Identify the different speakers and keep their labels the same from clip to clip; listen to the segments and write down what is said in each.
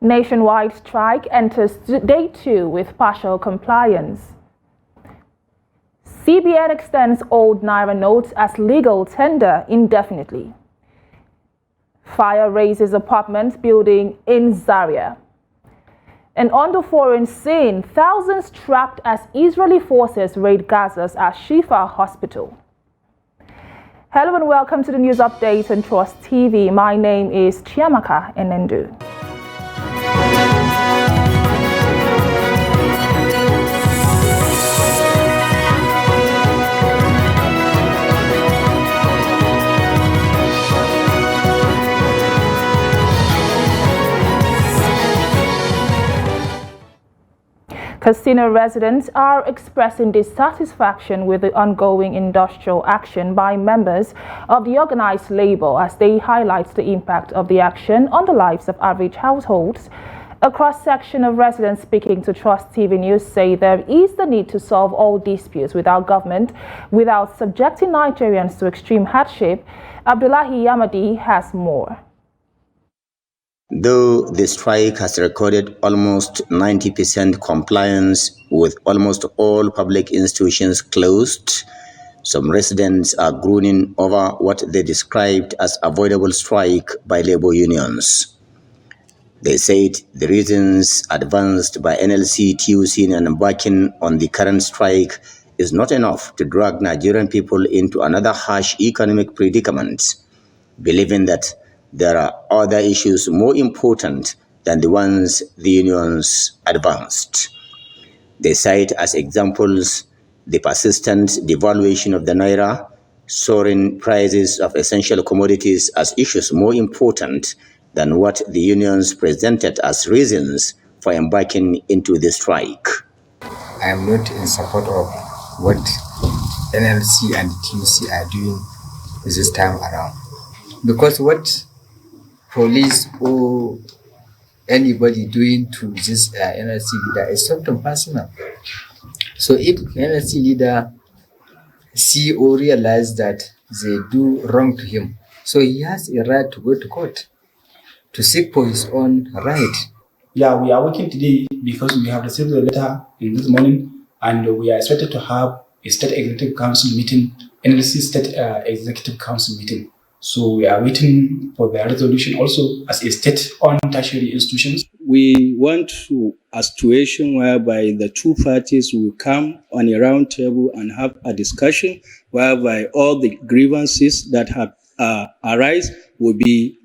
Speaker 1: Nationwide strike enters day 2 with partial compliance. CBN extends old Naira notes as legal tender indefinitely. Fire razes apartment building in Zaria. And on the foreign scene, thousands trapped as Israeli forces raid Gaza's Al-Shifa hospital. Hello and welcome to the news update on Trust TV. My name is Chiamaka Enendu. Casino residents are expressing dissatisfaction with the ongoing industrial action by members of the organized labor as they highlight the impact of the action on the lives of average households. A cross-section of residents speaking to Trust TV News say there is the need to solve all disputes with our government without subjecting Nigerians to extreme hardship. Abdullahi Yamadi has more.
Speaker 2: Though the strike has recorded almost 90% compliance with almost all public institutions closed, some residents are groaning over what they described as avoidable strike by labor unions. They said the reasons advanced by NLC, TUC in embarking on the current strike is not enough to drag Nigerian people into another harsh economic predicament, believing that there are other issues more important than the ones the unions advanced. They cite as examples the persistent devaluation of the naira, soaring prices of essential commodities as issues more important than what the unions presented as reasons for embarking into the strike.
Speaker 3: I am not in support of what NLC and TUC are doing this time around, because what police or anybody doing to this NLC leader is something personal. So if NLC leader see or realize that they do wrong to him, so he has a right to go to court to seek for his own right.
Speaker 4: Yeah, we are working today because we have received a letter in this morning, and we are expected to have a state executive council meeting, NLC state executive council meeting. So we are waiting for their resolution also as a state-owned tertiary institutions.
Speaker 5: We want a situation whereby the two parties will come on a round table and have a discussion whereby all the grievances that have arise will be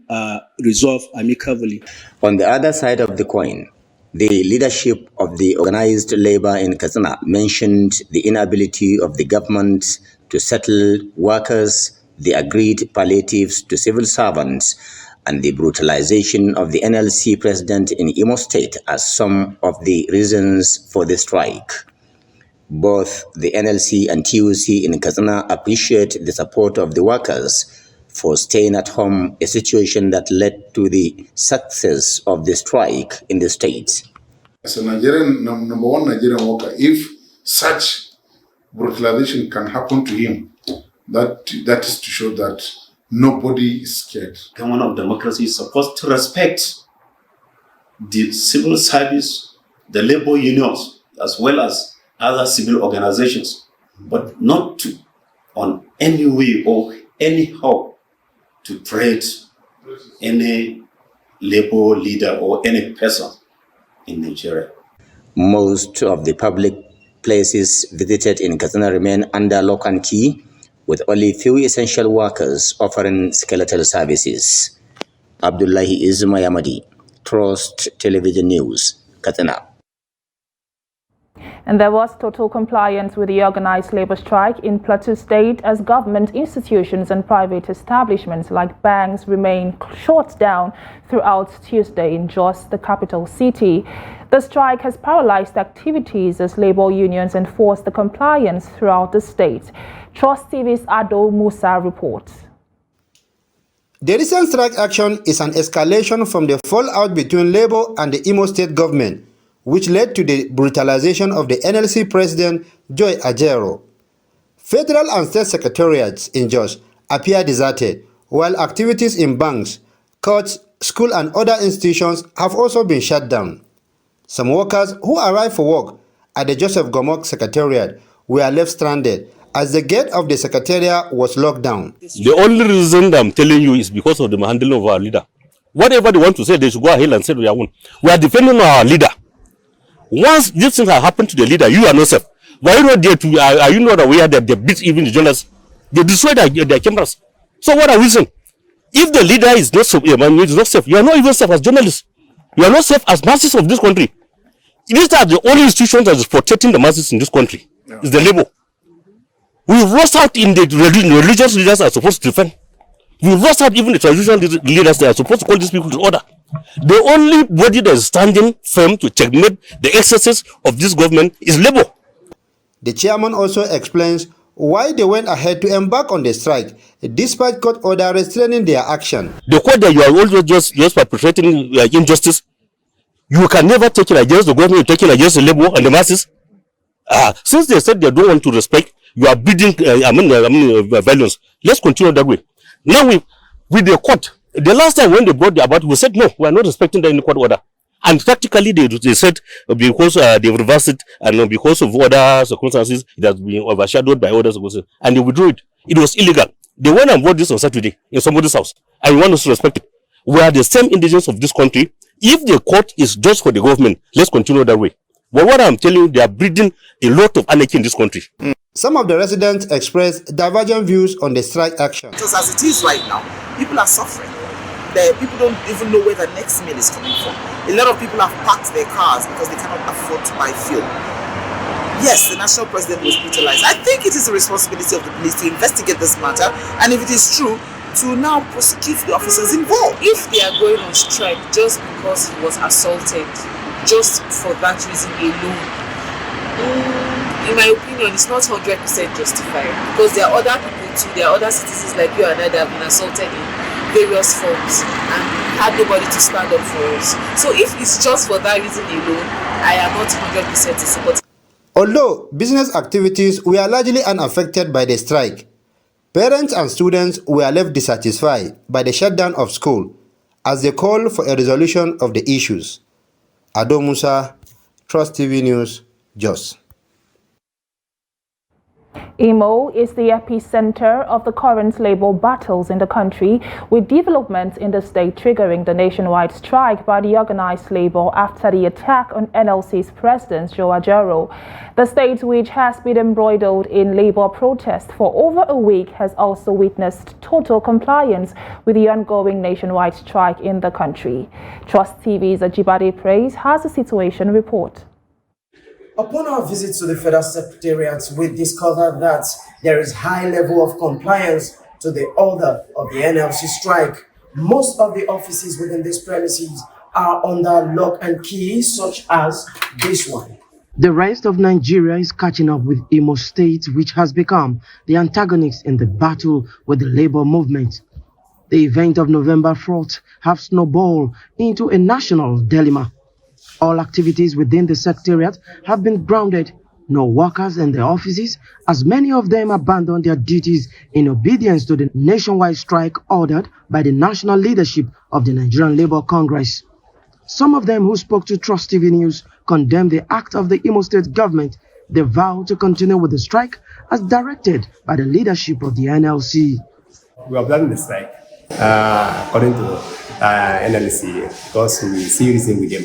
Speaker 5: resolved amicably.
Speaker 2: On the other side of the coin, the leadership of the organized labor in Katsina mentioned the inability of the government to settle workers, the agreed palliatives to civil servants, and the brutalization of the NLC president in Imo State as some of the reasons for the strike. Both the NLC and TUC in Katsina appreciate the support of the workers for staying at home, a situation that led to the success of the strike in the state.
Speaker 6: As a Nigerian, number one Nigerian worker, if such brutalization can happen to him, that is to show that nobody is scared.
Speaker 7: Government of democracy is supposed to respect the civil service, the labor unions, as well as other civil organizations, but not to, on any way or anyhow, to treat any labor leader or any person in Nigeria.
Speaker 2: Most of the public places visited in Katsina remain under lock and key, with only few essential workers offering skeletal services. Abdullahi Yamadi, Trust Television News, Katsina.
Speaker 1: And there was total compliance with the organized labor strike in Plateau State as government institutions and private establishments like banks remain shut down throughout Tuesday in Jos, the capital city. The strike has paralyzed activities as labor unions enforce the compliance throughout the state. Trust TV's Ado Musa reports.
Speaker 8: The recent strike action is an escalation from the fallout between Labour and the Imo State government, which led to the brutalization of the NLC president, Joy Ajero. Federal and state secretariats in Jos appear deserted, while activities in banks, courts, schools and other institutions have also been shut down. Some workers who arrived for work at the Joseph Gomok Secretariat were left stranded as the gate of the Secretariat was locked down.
Speaker 9: The only reason I'm telling you is because of the handling of our leader. Whatever they want to say, they should go ahead and say their own. We are defending our leader. Once these things have happened to the leader, you are not safe. But are you not there to, are you not aware that they beat even the journalists? They destroyed their cameras. So what are we saying? If the leader is not safe, you are not even safe as journalists. You are not safe as masses of this country. These are the only institutions that is protecting the masses in this country. Yeah. It's the labor. We've lost out in the religious leaders are supposed to defend. We've lost out even the traditional leaders that are supposed to call these people to order. The only body that is standing firm to checkmate the excesses of this government is labor.
Speaker 8: The chairman also explains why they went ahead to embark on the strike, despite court order restraining their action. The
Speaker 9: court that you are always just perpetrating injustice, you can never take it against the government, you take it against the labor and the masses. Since they said they don't want to respect, you are bidding violence. Let's continue that way. Now with the court, the last time when they brought the about, we said no, we are not respecting any court order. And practically they said because they reversed it and because of other circumstances, it has been overshadowed by other circumstances. And they withdrew it. It was illegal. They went and bought this on Saturday in somebody's house. And we want us to respect it. We are the same indigenous of this country. If the court is just for the government, let's continue that way. But what I'm telling you, they are breeding a lot of anarchy in this country.
Speaker 8: Some of the residents expressed divergent views on the strike action.
Speaker 10: Because as it is right now, people are suffering. People don't even know where the next meal is coming from. A lot of people have parked their cars because they cannot afford to buy fuel. Yes, the national president was brutalized. I think it is the responsibility of the police to investigate this matter, and if it is true, to now prosecute the officers involved.
Speaker 11: If they are going on strike just because he was assaulted, just for that reason alone, in my opinion, it's not 100% justified, because there are other people too, there are other citizens like you and I that have been assaulted in various forms and had nobody to stand up for us. So if it's just for that reason alone, I am not 100% in support.
Speaker 8: Although business activities were largely unaffected by the strike, parents and students were left dissatisfied by the shutdown of school as they call for a resolution of the issues. Ado Musa, Trust TV News, Jos.
Speaker 1: Imo is the epicenter of the current labor battles in the country, with developments in the state triggering the nationwide strike by the organized labor after the attack on NLC's president, Joe Ajaero. The state, which has been embroiled in labor protests for over a week, has also witnessed total compliance with the ongoing nationwide strike in the country. Trust TV's Ajibade Praise has a situation report.
Speaker 12: Upon our visit to the Federal Secretariat, we discovered that there is high level of compliance to the order of the NLC strike. Most of the offices within these premises are under lock and key, such as this one. The rest of Nigeria is catching up with Imo State, which has become the antagonist in the battle with the labor movement. The event of November 4th have snowballed into a national dilemma. All activities within the Secretariat have been grounded. No workers in the offices, as many of them abandoned their duties in obedience to the nationwide strike ordered by the national leadership of the Nigerian Labour Congress. Some of them who spoke to Trust TV News condemned the act of the Imo State government. They vowed to continue with the strike as directed by the leadership of the NLC.
Speaker 13: We have done the strike according to NLC because we see reason with them.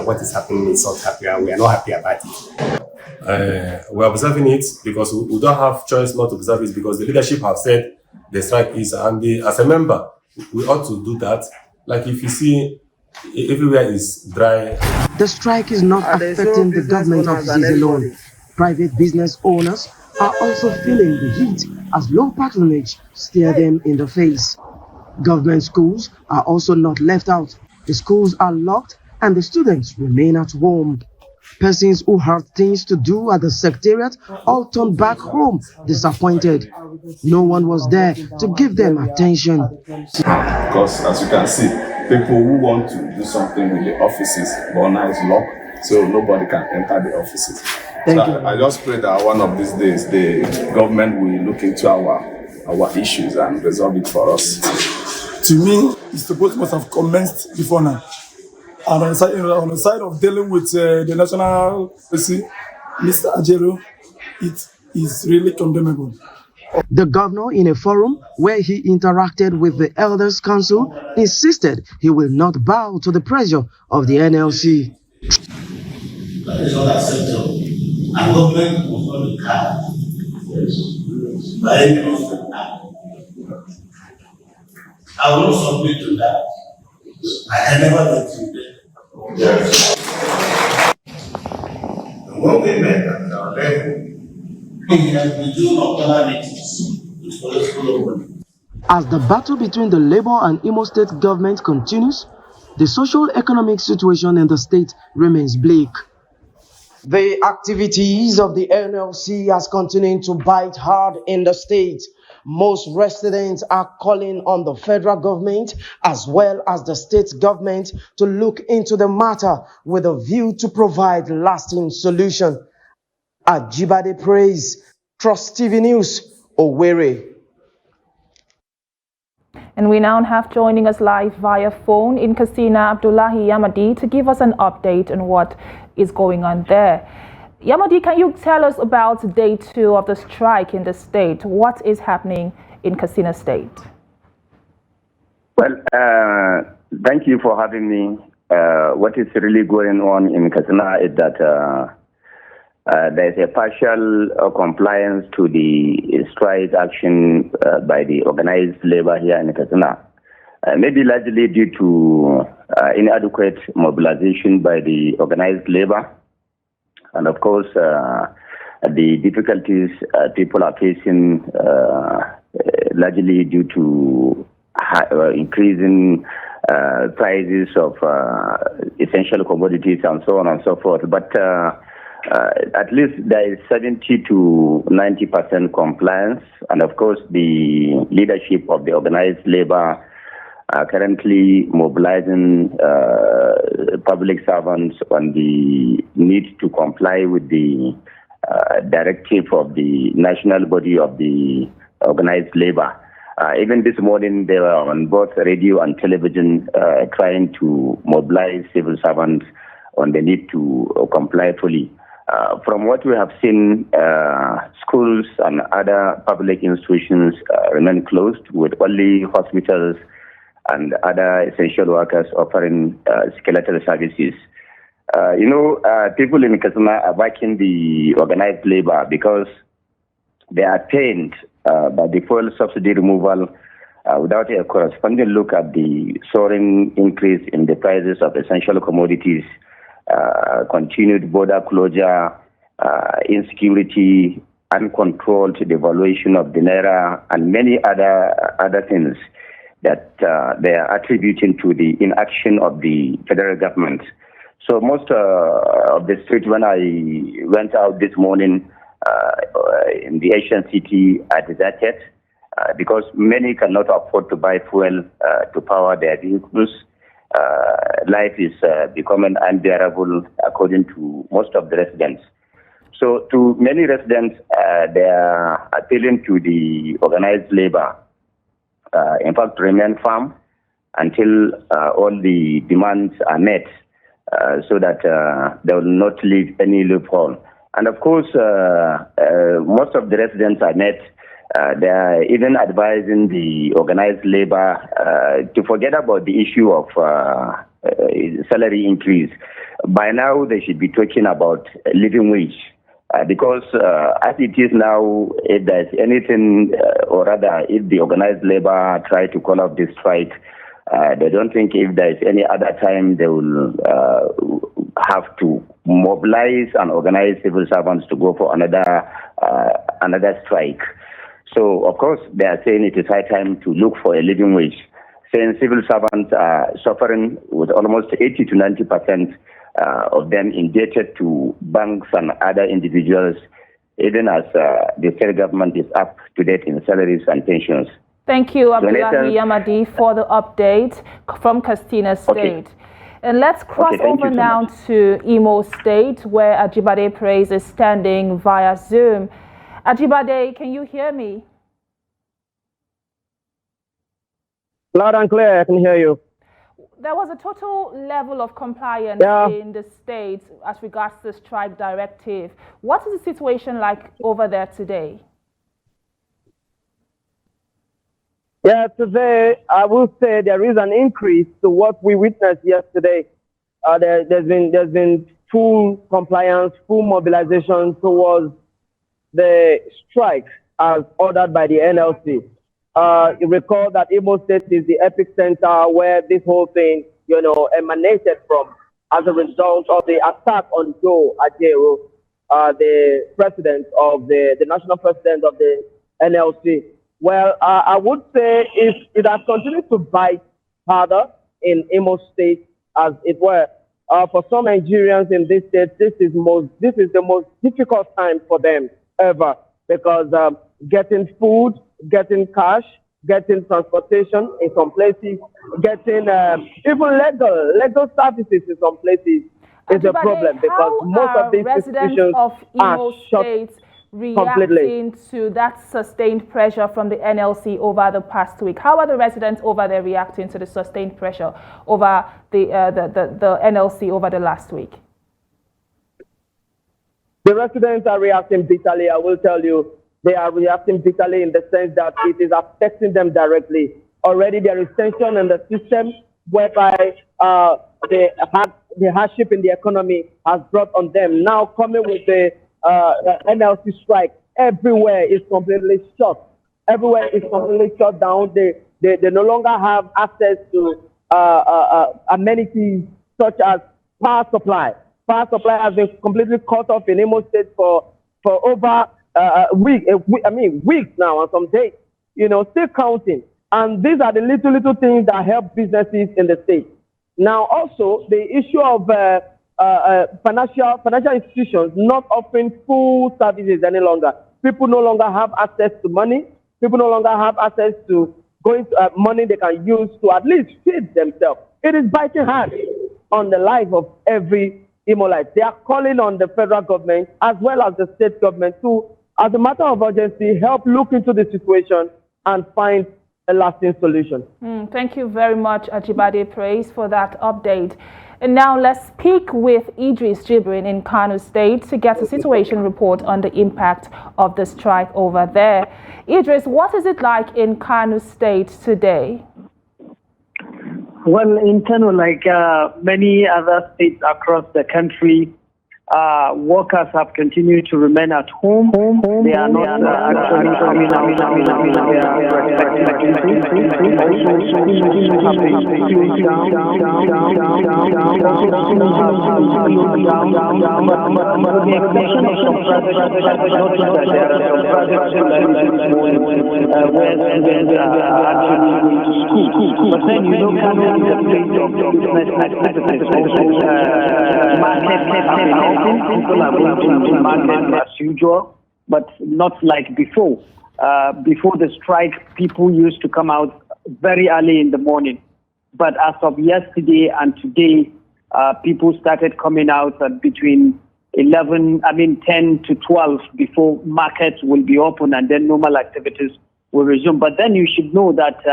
Speaker 13: What is happening in South Africa, we are not happy about it. We are observing it because we don't have choice not to observe it, because the leadership have said the strike is, and as a member, we ought to do that. Like if you see, everywhere is dry.
Speaker 12: The strike is not affecting the government offices alone. Private business owners are also feeling the heat as low patronage stare them in the face. Government schools are also not left out. The schools are locked and the students remain at home. Persons who had things to do at the Secretariat all turned back home disappointed. No one was there to give them attention.
Speaker 14: Because as you can see, people who want to do something with the offices, but now it's locked, so nobody can enter the offices. I just pray that one of these days the government will look into our issues and resolve it for us.
Speaker 15: to me, it's supposed must have commenced before now. And on the side of dealing with the national policy, Mr. Ajero, it is really condemnable.
Speaker 12: The governor, in a forum where he interacted with the Elders Council, insisted he will not bow to the pressure of the NLC.
Speaker 16: That is not acceptable. And government must not be cowed by any of them. I will not submit to that. I can never let you there. Yes. When we met at our level, we have been doing alternatives with political money.
Speaker 12: As the battle between the Labour and Imo State government continues, the social-economic situation in the state remains bleak. The activities of the NLC has continued to bite hard in the state. Most residents are calling on the federal government as well as the state government to look into the matter with a view to provide lasting solution. Ajibade Praise, Trust TV News, Owerri.
Speaker 1: And we now have joining us live via phone in Katsina Abdullahi Yamadi to give us an update on what is going on there. Yamadi, can you tell us about day 2 of the strike in the state? What is happening in Katsina State?
Speaker 17: Well, thank you for having me. What is really going on in Katsina is that there is a partial compliance to the strike action by the organized labor here in Katsina. Maybe largely due to inadequate mobilization by the organized labor. And of course, the difficulties people are facing largely due to increasing prices of essential commodities and so on and so forth. But at least there is 70 to 90% compliance. And of course, the leadership of the organized labor are currently mobilizing public servants on the need to comply with the directive of the national body of the organized labor. Even this morning, they were on both radio and television trying to mobilize civil servants on the need to comply fully. From what we have seen, schools and other public institutions remain closed, with only hospitals and other essential workers offering skeletal services. People in Katsina are backing the organized labor because they are pained by the fuel subsidy removal without a corresponding look at the soaring increase in the prices of essential commodities, continued border closure, insecurity, uncontrolled devaluation of the naira, and many other things that they are attributing to the inaction of the federal government. So most of the streets, when I went out this morning in the Asian city, are deserted because many cannot afford to buy fuel to power their vehicles. Life is becoming unbearable according to most of the residents. So to many residents, they are appealing to the organized labor, in fact, to remain firm until all the demands are met so that they will not leave any loophole. And of course, most of the residents are met. They are even advising the organized labor to forget about the issue of salary increase. By now, they should be talking about living wage. Because as it is now, if there's anything, or rather, if the organized labor try to call off this strike, they don't think if there's any other time they will have to mobilize and organize civil servants to go for another strike. So, of course, they are saying it is high time to look for a living wage, saying civil servants are suffering with almost 80 to 90% of them indebted to banks and other individuals, even as the federal government is up to date in salaries and pensions.
Speaker 1: Thank you, Abdullahi Yamadi, for the update from Katsina State. Okay. And let's cross over now to Imo State, where Ajibade Praise is standing via Zoom. Ajibade, can you hear me?
Speaker 18: Loud and clear, I can hear you.
Speaker 1: There was a total level of compliance in the state as regards the strike directive. What is the situation like over there today?
Speaker 18: Yeah, today I will say there is an increase to what we witnessed yesterday. There's been full compliance, full mobilization towards the strike as ordered by the NLC. You recall that Imo State is the epicenter where this whole thing, emanated from as a result of the attack on Joe Ajaero, the president of the national president of the NLC. Well, I would say it has continued to bite harder in Imo State, as it were. For some Nigerians in this state, this is the most difficult time for them ever, because getting food, getting cash, getting transportation in some places, getting even legal services in some places is a problem, because most of these institutions are shut
Speaker 1: reacting to that sustained pressure from the NLC over the past week. How are the residents over there reacting to the sustained pressure over the NLC over the last week?
Speaker 18: The residents are reacting bitterly. I will tell you, they are reacting bitterly in the sense that it is affecting them directly. Already there is tension in the system whereby the hardship in the economy has brought on them. Now coming with the NLC strike, everywhere is completely shut. Everywhere is completely shut down. They no longer have access to amenities such as power supply. Power supply has been completely cut off in Imo State for over weeks now, and some days, still counting. And these are the little things that help businesses in the state. Now, also the issue of financial institutions not offering full services any longer. People no longer have access to money. People no longer have access to money they can use to at least feed themselves. It is biting hard on the life of every Imolite. They are calling on the federal government as well as the state government to, as a matter of urgency, help look into the situation and find a lasting solution.
Speaker 1: Thank you very much, Ajibade Praise, for that update. And now let's speak with Idris Jibrin in Kano State to get a situation report on the impact of the strike over there. Idris, what is it like in Kano State today?
Speaker 19: Well, in Kano, like many other states across the country, workers have continued to remain at home. They are not actually coming out to their respective places. But then, Kano is a place of business activities. Markets people are going to market as usual, but not like before. Before the strike, people used to come out very early in the morning. But as of yesterday and today, people started coming out at between 10 to 12 before markets will be open and then normal activities will resume. But then you should know that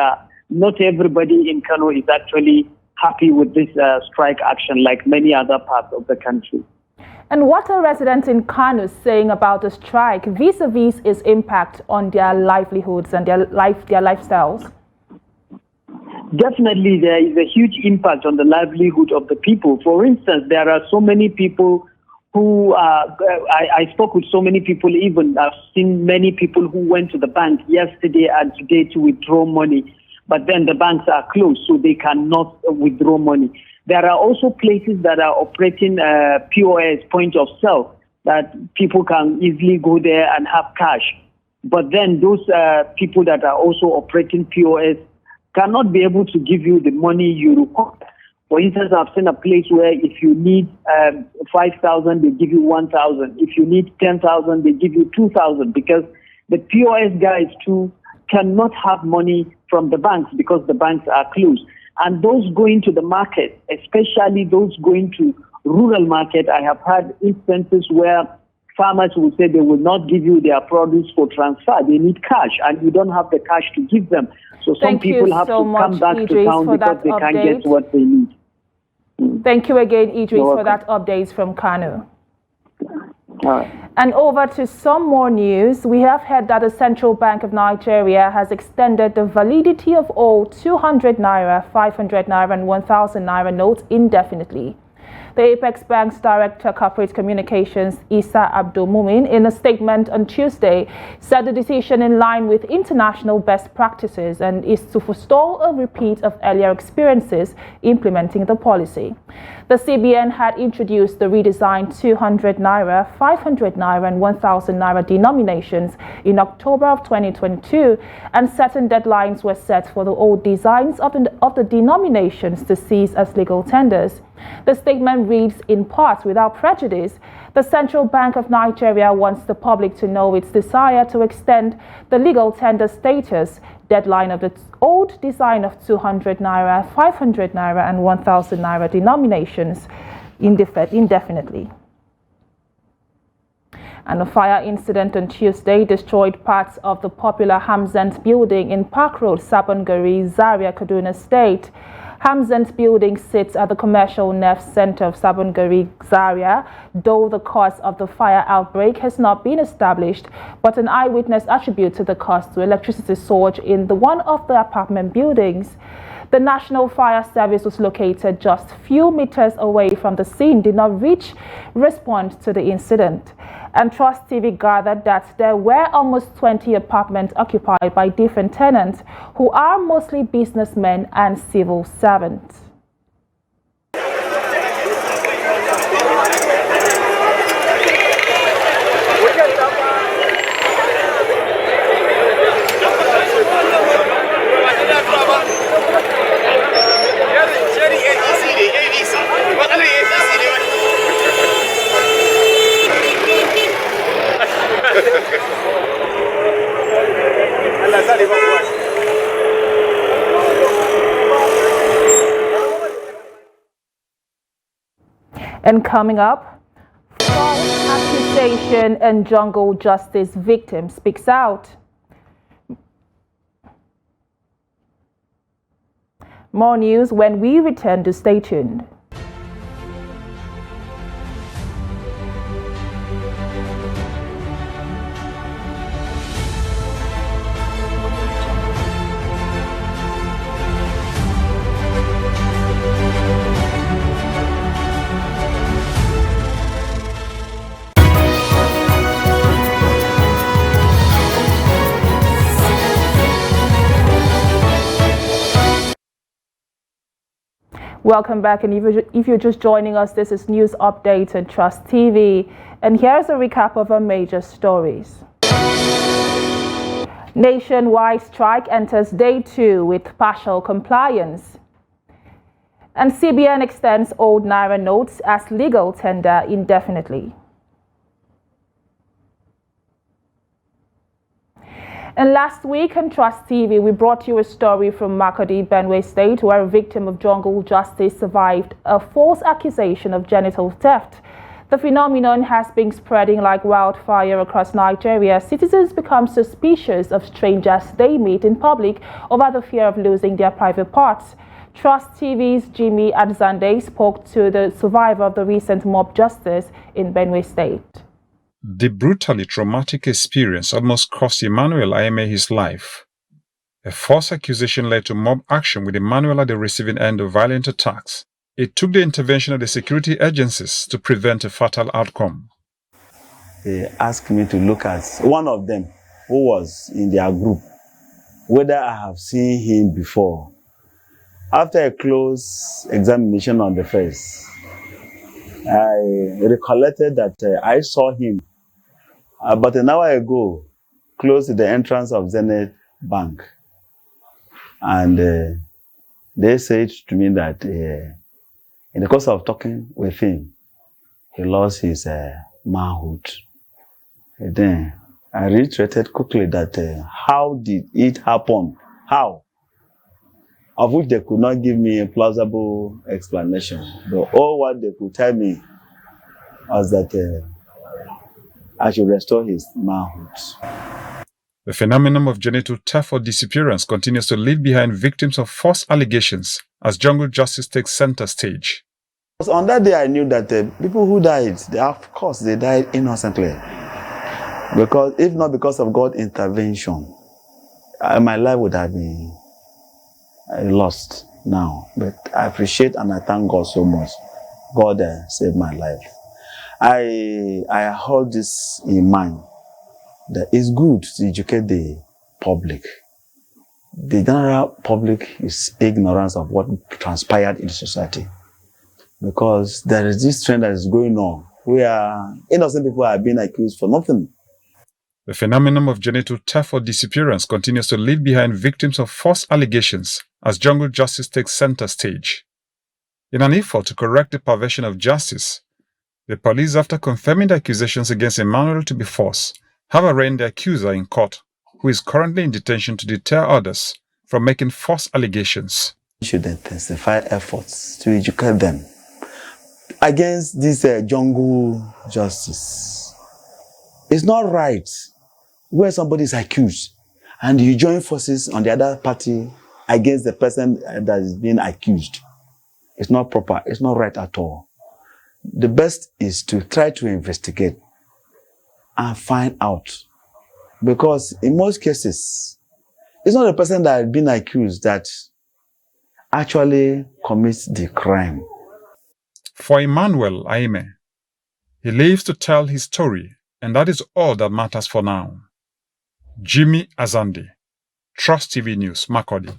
Speaker 19: not everybody in Kano is actually happy with this strike action like many other parts of the country.
Speaker 1: And what are residents in Kano saying about the strike vis-a-vis its impact on their livelihoods and their lifestyles?
Speaker 19: Definitely, there is a huge impact on the livelihood of the people. For instance, there are so many people who, I spoke with so many people, even I've seen many people who went to the bank yesterday and today to withdraw money, but then the banks are closed, so they cannot withdraw money. There are also places that are operating POS, point of sale, that people can easily go there and have cash. But then those people that are also operating POS cannot be able to give you the money you require. For instance, I've seen a place where if you need 5,000, they give you 1,000. If you need 10,000, they give you 2,000, because the POS guys too cannot have money from the banks because the banks are closed. And those going to the market, especially those going to rural market, I have had instances where farmers will say they will not give you their produce for transfer. They need cash, and you don't have the cash to give them. So some people have to come back to town because they can't get what they need.
Speaker 1: Thank you again, Idris, for that update from Kano. And over to some more news. We have heard that the Central Bank of Nigeria has extended the validity of all 200 naira, 500 naira and 1,000 naira notes indefinitely. The Apex Bank's Director Corporate Communications, Isa Abdul Mumin, in a statement on Tuesday, said the decision in line with international best practices and is to forestall a repeat of earlier experiences implementing the policy. The CBN had introduced the redesigned 200 naira, 500 naira and 1,000 naira denominations in October of 2022, and certain deadlines were set for the old designs of the denominations to cease as legal tenders. The statement reads, in part, without prejudice, the Central Bank of Nigeria wants the public to know its desire to extend the legal tender status deadline of the old design of 200 naira, 500 naira and 1,000 naira denominations indefinitely. And a fire incident on Tuesday destroyed parts of the popular Hamzat building in Park Road, Sabongari, Zaria, Kaduna State. Hamzat building sits at the commercial nerve center of Sabongari, Zaria, though the cause of the fire outbreak has not been established, but an eyewitness attributes the cause to electricity surge in one of the apartment buildings. The National Fire Service was located just few meters away from the scene, did not respond to the incident. And Trust TV gathered that there were almost 20 apartments occupied by different tenants who are mostly businessmen and civil servants. And coming up, false accusation and jungle justice victim speaks out. More news when we return, to stay tuned. Welcome back, and if you're just joining us, this is News Update on Trust TV, and here's a recap of our major stories. Nationwide strike enters day 2 with partial compliance. And CBN extends old Naira notes as legal tender indefinitely. And last week on Trust TV, we brought you a story from Makurdi, Benue State, where a victim of jungle justice survived a false accusation of genital theft. The phenomenon has been spreading like wildfire across Nigeria. Citizens become suspicious of strangers they meet in public over the fear of losing their private parts. Trust TV's Jimmy Adzande spoke to the survivor of the recent mob justice in Benue State.
Speaker 20: The brutally traumatic experience almost cost Emmanuel Ayeme his life. A false accusation led to mob action, with Emmanuel at the receiving end of violent attacks. It took the intervention of the security agencies to prevent a fatal outcome.
Speaker 21: They asked me to look at one of them who was in their group, whether I have seen him before. After a close examination on the face, I recollected that I saw him about an hour ago, close to the entrance of Zenith Bank. And they said to me that in the course of talking with him, he lost his manhood. And then I reiterated quickly that how did it happen? How? Of which they could not give me a plausible explanation. But all what they could tell me was that I should restore his manhood.
Speaker 20: The phenomenon of genital theft or disappearance continues to leave behind victims of false allegations as jungle justice takes center stage.
Speaker 21: On that day, I knew that the people who died, of course, they died innocently. Because if not because of God's intervention, my life would have been lost now. But I appreciate and I thank God so much. God saved my life. I hold this in mind, that it's good to educate the public. The general public is ignorant of what transpired in society. Because there is this trend that is going on where innocent people are being accused for nothing.
Speaker 20: The phenomenon of genital theft or disappearance continues to leave behind victims of false allegations as jungle justice takes center stage. In an effort to correct the perversion of justice, the police, after confirming the accusations against Emmanuel to be false, have arraigned the accuser in court, who is currently in detention to deter others from making false allegations.
Speaker 21: We should intensify efforts to educate them against this jungle justice. It's not right where somebody is accused and you join forces on the other party against the person that is being accused. It's not proper. It's not right at all. The best is to try to investigate and find out. Because in most cases, it's not the person that has been accused that actually commits the crime.
Speaker 20: For Emmanuel Aime, he lives to tell his story, and that is all that matters for now. Jimmy Azandi, Trust TV News, Makurdi.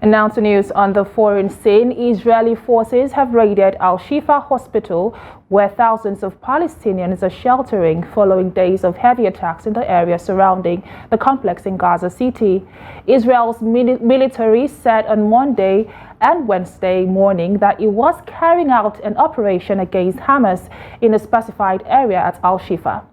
Speaker 1: And now to news on the foreign scene. Israeli forces have raided Al-Shifa hospital, where thousands of Palestinians are sheltering following days of heavy attacks in the area surrounding the complex in Gaza City. Israel's military said on Monday and Wednesday morning that it was carrying out an operation against Hamas in a specified area at Al-Shifa.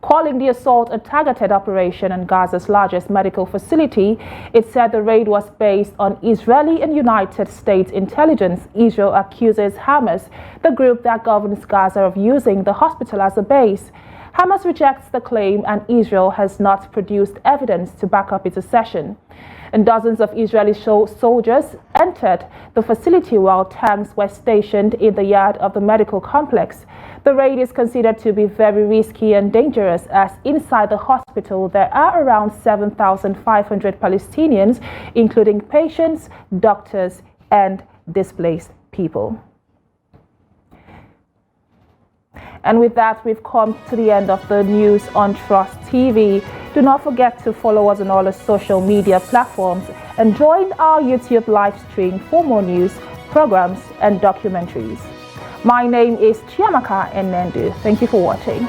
Speaker 1: Calling the assault a targeted operation on Gaza's largest medical facility, it said the raid was based on Israeli and United States intelligence. Israel accuses Hamas, the group that governs Gaza, of using the hospital as a base. Hamas rejects the claim, and Israel has not produced evidence to back up its assertion. And dozens of Israeli soldiers entered the facility while tanks were stationed in the yard of the medical complex. The raid is considered to be very risky and dangerous, as inside the hospital there are around 7,500 Palestinians, including patients, doctors, and displaced people. And with that, we've come to the end of the news on Trust TV. Do not forget to follow us on all our social media platforms and join our YouTube live stream for more news, programs, and documentaries. My name is Chiamaka Nnendu. Thank you for watching.